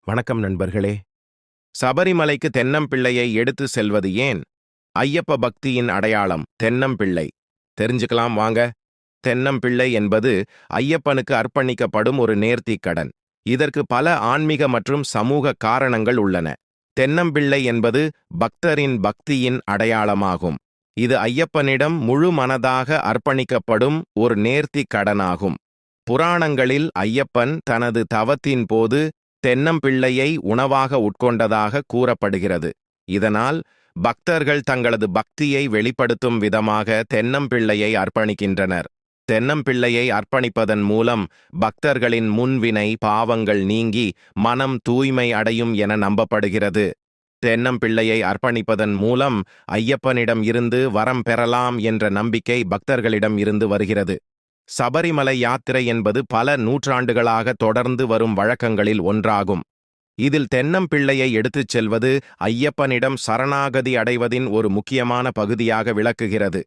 வணக்கம் நண்பர்களே. சபரிமலைக்கு தென்னம்பிள்ளையை எடுத்து செல்வது ஏன்? ஐயப்ப பக்தியின் அடையாளம் தென்னம்பிள்ளை. தெரிஞ்சுக்கலாம் வாங்க. தென்னம்பிள்ளை என்பது ஐயப்பனுக்கு அர்ப்பணிக்கப்படும் ஒரு நேர்த்திக் கடன். இதற்கு பல ஆன்மீக மற்றும் சமூக காரணங்கள் உள்ளன. தென்னம்பிள்ளை என்பது பக்தரின் பக்தியின் அடையாளமாகும். இது ஐயப்பனிடம் முழு மனதாக அர்ப்பணிக்கப்படும் ஒரு நேர்த்திக் கடனாகும். புராணங்களில் ஐயப்பன் தனது தவத்தின் போது தென்னம்பிள்ளையை உணவாக உட்கொண்டதாக கூறப்படுகிறது. இதனால் பக்தர்கள் தங்களது பக்தியை வெளிப்படுத்தும் விதமாக தென்னம்பிள்ளையை அர்ப்பணிக்கின்றனர். தென்னம்பிள்ளையை அர்ப்பணிப்பதன் மூலம் பக்தர்களின் முன்வினை பாவங்கள் நீங்கி மனம் தூய்மை அடையும் என நம்பப்படுகிறது. தென்னம்பிள்ளையை அர்ப்பணிப்பதன் மூலம் ஐயப்பனிடம் இருந்து வரம் பெறலாம் என்ற நம்பிக்கை பக்தர்களிடம் இருந்து வருகிறது. சபரிமலை யாத்திரை என்பது பல நூற்றாண்டுகளாக தொடர்ந்து வரும் வழக்கங்களில் ஒன்றாகும். இதில் தென்னம்பிள்ளையை எடுத்துச் செல்வது ஐயப்பனிடம் சரணாகதி அடைவதின் ஒரு முக்கியமான பகுதியாக விளக்குகிறது.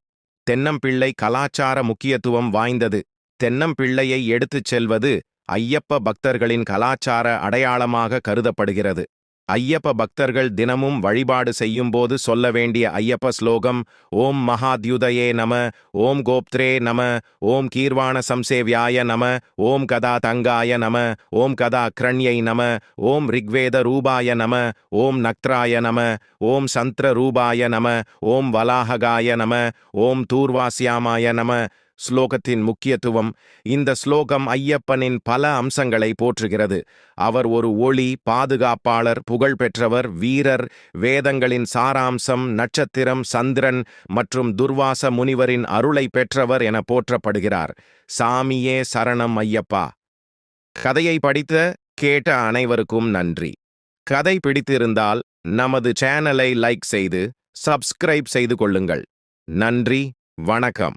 தென்னம்பிள்ளை கலாச்சார முக்கியத்துவம் வாய்ந்தது. தென்னம்பிள்ளையை எடுத்துச் செல்வது ஐயப்ப பக்தர்களின் கலாச்சார அடையாளமாக கருதப்படுகிறது. ஐயப்ப பக்தர்கள் தினமும் வழிபாடு செய்யும்போது சொல்ல வேண்டிய ஐயப்ப ஸ்லோகம் ஓம் மகாத்யுதயே நம, ஓம் கோப்த்ரே நம, ஓம் கீர்வாண சம்சேவ்யாய நம, ஓம் கதா தங்காய நம, ஓம் கதா கிரண்யை நம, ஓம் ரிக்வேத ரூபாய நம, ஓம் நக்த்ராய நம, ஓம் சந்திர ரூபாய நம, ஓம் வலாஹகாய நம, ஓம் தூர்வாசியாமாய நம. ஸ்லோகத்தின் முக்கியத்துவம். இந்த ஸ்லோகம் ஐயப்பனின் பல அம்சங்களை போற்றுகிறது. அவர் ஒரு ஒளி, பாதுகாப்பாளர், புகழ்பெற்றவர், வீரர், வேதங்களின் சாராம்சம், நட்சத்திரம், சந்திரன் மற்றும் துர்வாச முனிவரின் அருளை பெற்றவர் என போற்றப்படுகிறார். சாமியே சரணம் ஐயப்பா. கதையை படித்த கேட்ட அனைவருக்கும் நன்றி. கதை பிடித்திருந்தால் நமது சேனலை லைக் செய்து சப்ஸ்கிரைப் செய்து கொள்ளுங்கள். நன்றி, வணக்கம்.